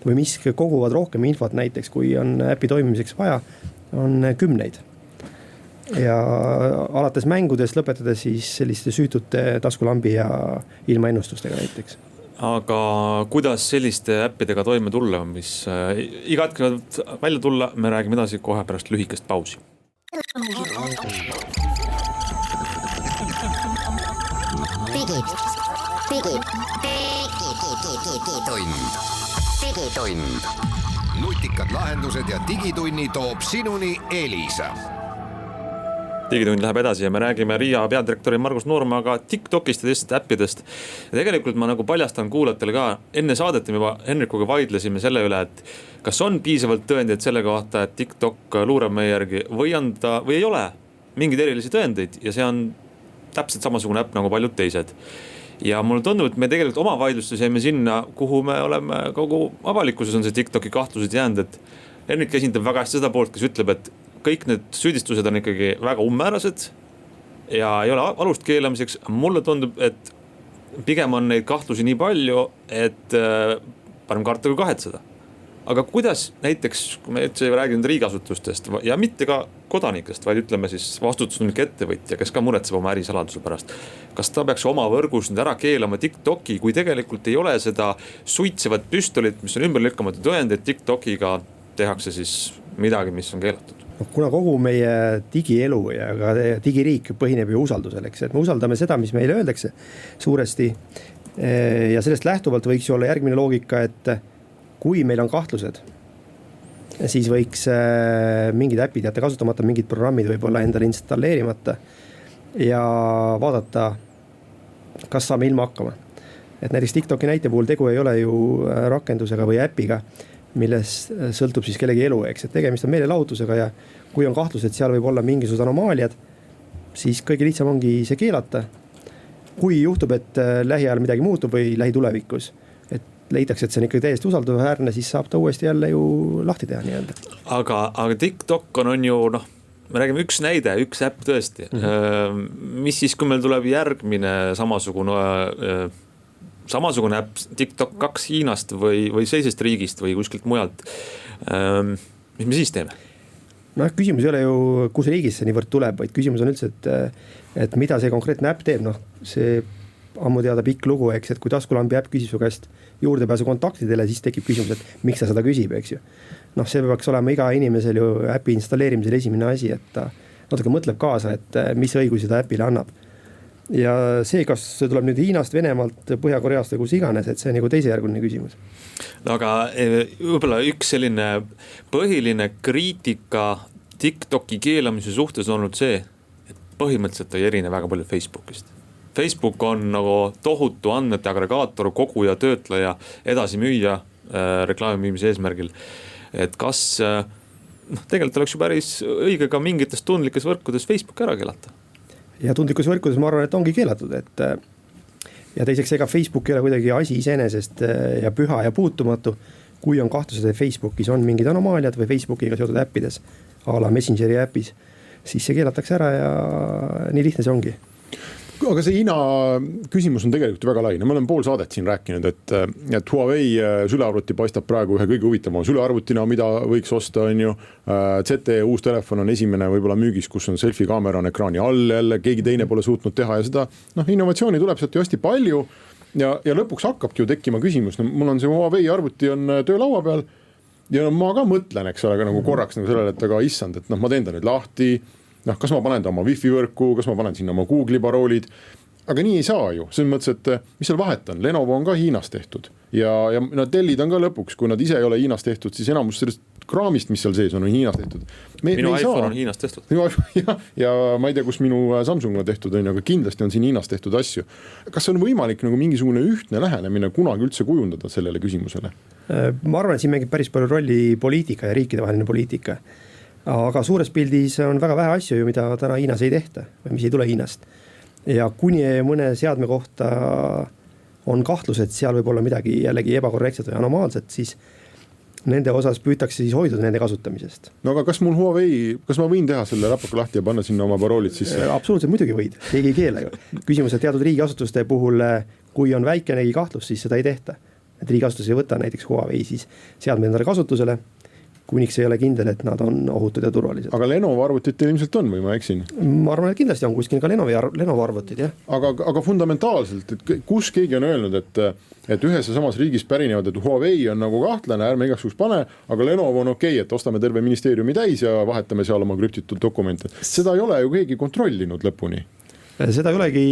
D: või mis koguvad rohkem infot näiteks, kui on äpi toimimiseks vaja, on kümneid. Ja alates mängudest lõpetades siis selliste süütute taskulambi ja ilmaennustustega näiteks.
B: Aga kuidas selliste äppidega toime tulla, mis iga hetk võivad välja tulla, me räägime edasi kohe pärast lühikest pausi.
A: Digitund. Nutikad lahendused ja digitunni toob sinuni Elisa.
B: Digitund läheb edasi ja me räägime RIA peadirektori Margus Noormaga TikTokist ja teistest äppidest. Ja tegelikult ma nagu paljastan kuulajatele ka, enne saadet me juba Henrikuga vaidlesime selle üle, et kas on piisavalt tõendeid selle kohta, et TikTok luurab meie järgi või ei ole mingeid erilisi tõendeid ja see on täpselt samasugune äpp nagu paljud teised. Ja mulle tundub, et me tegelikult oma vaidlustes jäime sinna, kuhu me oleme kogu avalikkuses on see TikToki kahtlused jäänud, et Henrik esindab väga hästi seda poolt, kes ütleb, et kõik need süüdistused on ikkagi väga ummäärased ja ei ole alust keelamiseks. Mulle tundub, et pigem on neid kahtlusi nii palju, et parem karta kui kahetseda. Aga kuidas näiteks, kui me räägime riigiasutustest ja mitte ka kodanikest, vaid ütleme siis vastutustunnik ettevõtja, kes ka muretseb oma ärisaladuse pärast. Kas ta peaks oma võrgus nüüd ära keelama TikToki, kui tegelikult ei ole seda suitsevat püstolit, mis on ümber lükkamatu tõend, et TikTokiga tehakse siis midagi, mis on keelatud?
D: Kuna kogu meie digielu ja ka digiriik põhineb ju usaldusel, eks, et me usaldame seda, mis meile öeldakse suuresti. Ja sellest lähtuvalt võiks ju olla järgmine loogika, et kui meil on kahtlused, siis võiks mingid äpid jätta kasutamata, mingid programmid võib-olla endale installeerimata ja vaadata, kas saame ilma hakkama. Et näiteks TikToki näite puhul tegu ei ole ju rakendusega või äpiga, milles sõltub siis kellegi elu, eks, et tegemist on meelelahutusega ja kui on kahtlus, et seal võib olla mingisugused anomaaliad, siis kõige lihtsam ongi see keelata. Kui juhtub, et lähiajal midagi muutub või lähitulevikus, leitakse, et see on ikkagi täiesti usaldusväärne, siis saab ta uuesti jälle ju lahti teha nii-öelda. Aga
B: TikTok on ju, me räägime üks näide, üks äpp tõesti. Mis siis, kui meil tuleb järgmine samasugune äpp TikTok 2 Hiinast või seisest riigist või kuskilt mujalt, mis me siis teeme?
D: Küsimus ei ole ju, kus riigis see niivõrd tuleb, vaid küsimus on üldse, et mida see konkreetne äpp teeb. See ammu teada pikk lugu, eks, et kui taskulambi äpp küsib su käest juurdepääsu kontaktidele, siis tekib küsimus, et miks ta seda küsib, eks ju. See peaks olema iga inimesel ju äpi installeerimisel esimene asi, et ta natuke mõtleb kaasa, et mis õigusi ta äpile annab. Ja see, kas see tuleb nüüd Hiinast, Venemaalt, Põhja-Koreast või kus iganes, et see on nagu teisejärguline küsimus.
B: Aga võib-olla üks selline põhiline kriitika TikToki keelamise suhtes on olnud see, et põhimõtteliselt ei erine väga palju Facebookist. Facebook on nagu tohutu andmete agregaator, koguja, töötleja, edasi müüja reklaami müümise eesmärgil. Et kas tegelikult oleks ju päris õige ka mingites tundlikes võrkudes Facebook ära keelata?
D: Ja tundlikus võrkudes ma arvan, et ongi keelatud. Ja teiseks, ega Facebook ei ole kuidagi asi iseenesest ja püha ja puutumatu. Kui on kahtlused, et Facebookis on mingid anomaaliad või Facebookiga seotud äppides, a la Messengeri äpis, siis see keelatakse ära ja nii lihtne see ongi.
C: Aga see Hiina küsimus on tegelikult väga laine. Ma olen pool saadet siin rääkinud, et Huawei sülearvuti paistab praegu ühe kõige huvitavama sülearvutina, mida võiks osta, on ju. ZTE uus telefon on esimene võib-olla müügis, kus on selfie kaamera on ekraani all jälle, keegi teine pole suutnud teha ja seda innovatsiooni tuleb sealt ju hästi palju ja lõpuks hakkabki ju tekkima küsimus. Mul on see Huawei arvuti on töölaua peal ja ma ka mõtlen, eks ole, nagu korraks nagu sellele, et aga issand, et ma teen ta nüüd lahti, noh, kas ma panen ta oma wifi võrku, kas ma panen sinna oma Google'i paroolid, aga nii ei saa ju, selles mõttes, et mis seal vahet on, Lenovo on ka Hiinas tehtud ja nad Dellid on ka lõpuks, kui nad ise ei ole Hiinas tehtud, siis enamus sellest kraamist, mis seal sees on Hiinas tehtud.
B: Minu iPhone on Hiinas tehtud.
C: Ja ma ei tea, kus minu Samsung on tehtud, aga kindlasti on siin Hiinas tehtud asju. Kas on võimalik nagu mingisugune ühtne lähenemine kunagi üldse kujundada sellele küsimusele?
D: Ma arvan, et siin mängib päris palju rolli poliitika ja riikidevaheline poliitika. Aga suures pildis on väga vähe asju ju, mida täna Hiinas ei tehta või mis ei tule Hiinast. Ja kuni mõne seadme kohta on kahtlus, et seal võib olla midagi jällegi ebakorrektset või anomaalset, siis nende osas püütakse siis hoiduda nende kasutamisest.
C: No aga kas mul Huawei, kas ma võin teha selle rapaka lahti ja panna sinna oma paroolid sisse?
D: Absoluutselt muidugi võid, keegi ei keela ju. Küsimus, et teatud riigiasutuste puhul, kui on väikenegi kahtlus, siis seda ei tehta. Et riigiasutus ei võta näiteks Huawei siis seadme endale kasutusele, kuniks ei ole kindel, et nad on ohutud ja turvalised.
C: Aga Lenovo arvutid ilmselt on või ma eksin?
D: Ma arvan, et kindlasti on kuskil ka Lenovo arvutid, jah.
C: Aga fundamentaalselt, et kus keegi on öelnud, et ühes ja samas riigis pärinevad, et Huawei on nagu kahtlane, ärme igaks pane, aga Lenovo on okei, et ostame terve ministeeriumi täis ja vahetame seal oma krüptitud dokumente. Seda ei ole ju keegi kontrollinud lõpuni.
D: Seda ei olegi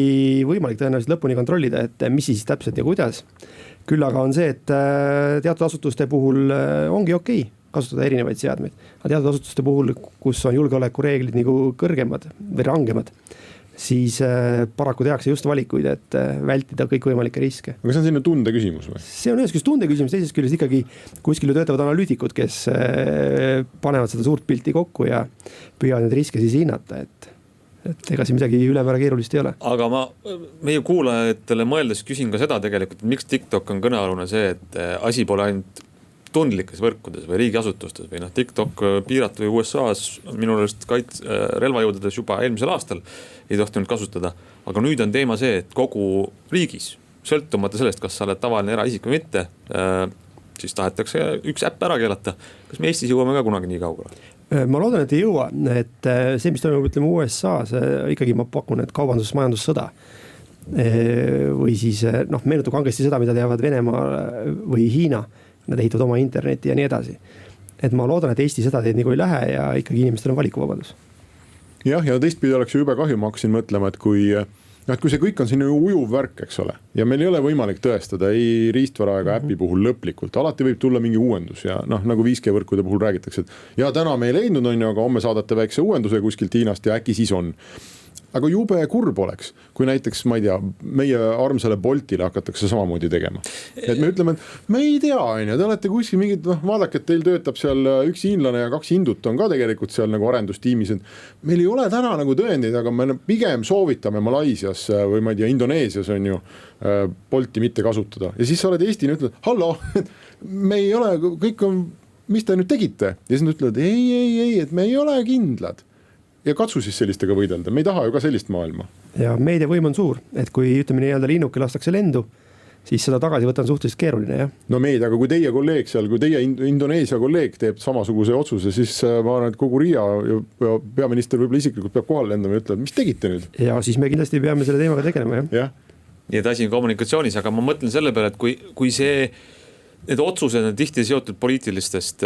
D: võimalik tõenäoliselt lõpuni kontrollida, et mis siis täpselt ja kuidas. Küll aga on see, et teatud asutuste puhul ongi okei kasutada erinevaid seadmeid. Aga teatud asutuste puhul, kus on julgeolekureeglid nagu kõrgemad või rangemad, siis paraku tehakse just valikuid, et vältida kõikvõimalikke riske.
C: Aga see on selline tunde küsimus või?
D: See on ühes küljest tunde küsimus, teisest küljest ikkagi kuskil töötavad analüütikud, kes panevad seda suurt pilti kokku ja püüavad neid riske siis hinnata, et ega siin midagi ülemäära keerulist ei ole.
B: Aga ma meie kuulajatele mõeldes küsin ka seda tegelikult, miks TikTok on kõnealune see, et asi pole ainult tundlikes võrkudes või riigiasutustes või TikTok piiratu USA's minulest relvajõududes juba eelmisel aastal ei tohtinud kasutada. Aga nüüd on teema see, et kogu riigis, sõltumata sellest, kas sa oled tavaline eraisik või mitte, siis tahetakse üks äpp ära keelata. Kas me Eestis jõuame ka kunagi nii kaugele?
D: Ma loodan, et ei jõua, et see, mis toimub, ütleme USA's, ikkagi ma pakun, et kaubandus-majandussõda või siis meenutab kangesti seda, mida teavad Venemaa või Hiina. Nad ehitavad oma interneti ja nii edasi. Et ma loodan, et Eesti seda teed nagu ei lähe ja ikkagi inimestel on valikuvabadus.
C: Jah, ja teistpidi oleks ju jube kahju, ma hakkasin mõtlema, et kui see kõik on siin ujuv värk, eks ole, ja meil ei ole võimalik tõestada ei riistvara ega äpi puhul lõplikult, alati võib tulla mingi uuendus ja nagu 5G võrkude puhul räägitakse, et ja täna me ei leidnud, on ju, aga homme saadate väikse uuenduse kuskilt Hiinast ja äkki siis on. Aga jube kurb oleks, kui näiteks, ma ei tea, meie armsale Boltile hakatakse samamoodi tegema. Et me ütleme, et me ei tea, te olete kuskil mingid, vaadake, et teil töötab seal üks hiinlane ja 2 hindut on ka tegelikult seal nagu arendustiimis. Meil ei ole täna nagu tõendeid, aga me pigem soovitame Malaisias või ma ei tea, Indoneesias on ju Bolti mitte kasutada. Ja siis sa oled Eestina ütled, hallo, me ei ole, kõik on, mis te nüüd tegite? Ja siis nad ütlevad, ei, et me ei ole kindlad. Ja katsu siis sellistega võidelda, me ei taha ju ka sellist maailma.
D: Ja meediavõim on suur, et kui ütleme nii-öelda linnuke lastakse lendu, siis seda tagasi võtta on suhteliselt keeruline, jah.
C: No meedia, aga kui teie kolleeg seal, kui teie Indoneesia kolleeg teeb samasuguse otsuse, siis ma arvan, et kogu Riia ja peaminister võib-olla isiklikult peab kohale lendama ja ütlema, mis tegite nüüd?
D: Ja siis me kindlasti peame selle teemaga tegelema, jah.
B: Nii et asi on kommunikatsioonis, aga ma mõtlen selle peale, et kui need otsused on tihti seotud poliitilistest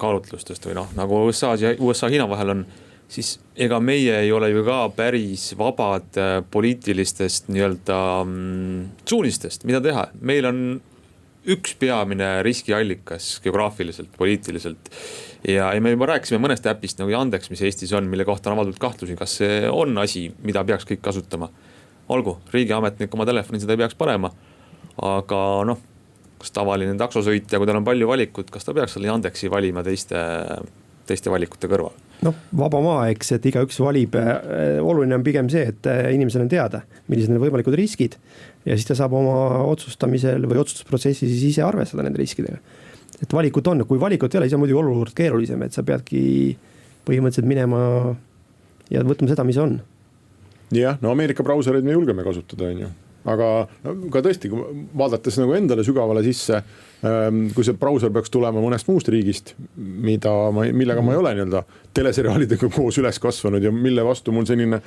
B: kaalutlustest või nagu USA Hiina vahel on, siis ega meie ei ole ju ka päris vabad poliitilistest nii-öelda suunistest, mida teha. Meil on üks peamine riskiallikas geograafiliselt, poliitiliselt. Ja me juba rääkisime mõnest äpist nagu Yandex, mis Eestis on, mille kohta on avaldud kahtlusi, kas see on asi, mida peaks kõik kasutama. Olgu, riigiametnik oma telefoni seda ei peaks panema, aga kas tavaline taksosõitja, kui tal on palju valikut, kas ta peaks selle Yandexi valima teiste valikute kõrval?
D: Vaba maa, eks, et igaüks valib. Oluline on pigem see, et inimesel on teada, millised on võimalikud riskid ja siis ta saab oma otsustamisel või otsustusprotsessi siis ise arvestada nende riskidega. Et valikut on, kui valikut ei ole, siis on muidugi olukord keerulisem, et sa peadki põhimõtteliselt minema ja võtma seda, mis on.
C: Jah, Ameerika brausereid me julgeme kasutada, on ju. Aga ka tõesti, vaadates nagu endale sügavale sisse, kui see brauser peaks tulema mõnest muust riigist, millega ma ei ole nii-öelda teleseriaalidega koos üles kasvanud ja mille vastu mul selline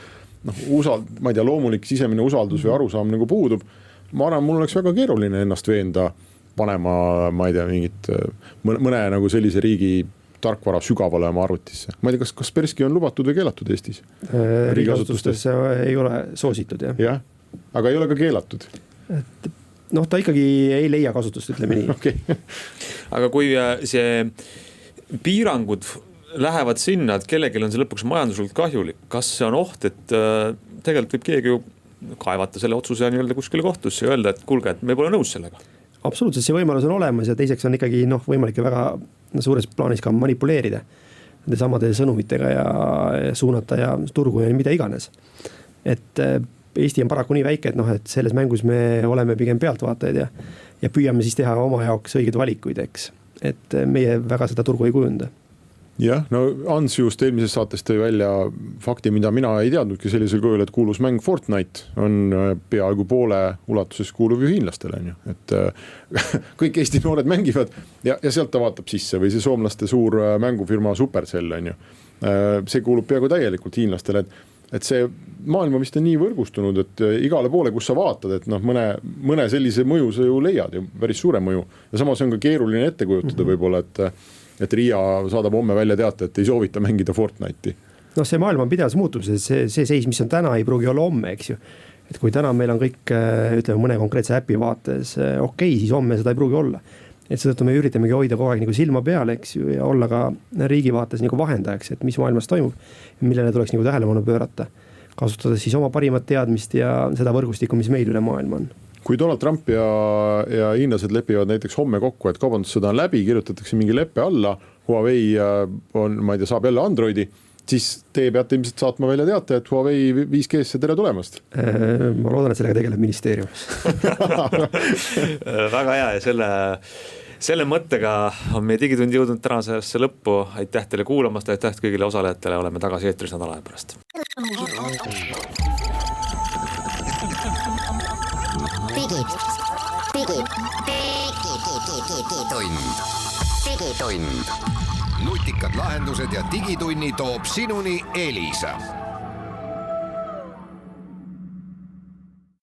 C: ma ei tea, loomulik sisemine usaldus või arusaam nagu puudub, ma arvan, mul oleks väga keeruline ennast veenda panema, ma ei tea, mingit mõne nagu sellise riigi tarkvara sügavale oma arvutisse. Ma ei tea, kas Kaspersky on lubatud või keelatud Eestis?
D: Riigiasutustes ei ole soositud, jah.
C: Jah, aga ei ole ka keelatud.
D: Noh, ta ikkagi ei leia kasutust, ütleme nii.
C: Okay.
B: Aga kui see piirangud lähevad sinna, et kellelgi on see lõpuks majanduslikult kahjulik, kas see on oht, et tegelikult võib keegi ju kaevata selle otsuse nii-öelda kuskile kohtusse ja öelda, et kuulge, et me pole nõus sellega?
D: Absoluutselt, see võimalus on olemas ja teiseks on ikkagi võimalik väga suures plaanis ka manipuleerida nende samade sõnumitega ja suunata ja turgu ja mida iganes. Et Eesti on paraku nii väike, et selles mängus me oleme pigem pealtvaatajad ja püüame siis teha oma jaoks õigeid valikuid, eks. Et meie väga seda turgu ei kujunda.
C: Jah, no Ants just eelmises saates tõi välja fakti, mida mina ei teadnudki sellisel kujul, et kuulus mäng Fortnite on peaaegu poole ulatuses kuuluv ju hiinlastele, on ju. Et kõik Eesti noored mängivad ja sealt ta vaatab sisse või see soomlaste suur mängufirma Supercell, on ju. See kuulub peaaegu täielikult hiinlastele, et see maailma vist on nii võrgustunud, et igale poole, kus sa vaatad, et mõne sellise mõju sa ju leiad ja päris suure mõju. Ja samas on ka keeruline ette kujutada võib-olla, et Riia saadab homme välja teate, et ei soovita mängida Fortnite'i.
D: See maailm on pidevas muutumises, see seis, mis on täna, ei pruugi olla homme, eks ju. Et kui täna meil on kõik, ütleme, mõne konkreetse äpi vaates okei, siis homme seda ei pruugi olla. Et seetõttu me üritamegi hoida kogu aeg nagu silma peale, eks ju, ja olla ka riigi vaates nagu vahendajaks, et mis maailmas toimub, millele tuleks nagu tähelepanu pöörata. Kasutades siis oma parimat teadmist ja seda võrgustikku, mis meil üle maailma on.
C: Kui Donald Trump ja hiinlased lepivad näiteks homme kokku, et kaubandussõda on läbi, kirjutatakse mingi leppe alla, Huawei on, ma ei tea, saab jälle Androidi, siis te peate ilmselt saatma välja teate, et Huawei 5G-sse tere tulemast.
D: Ma loodan, et sellega tegeleb ministeerium.
B: Väga hea ja selle mõttega on meie digitund jõudnud tänasesse lõppu. Aitäh teile kuulamast, aitäh kõigile osalejatele, oleme tagasi eetris nädala aja pärast.
A: Digitund. Nutikad lahendused ja digitunni toob sinuni Elisa.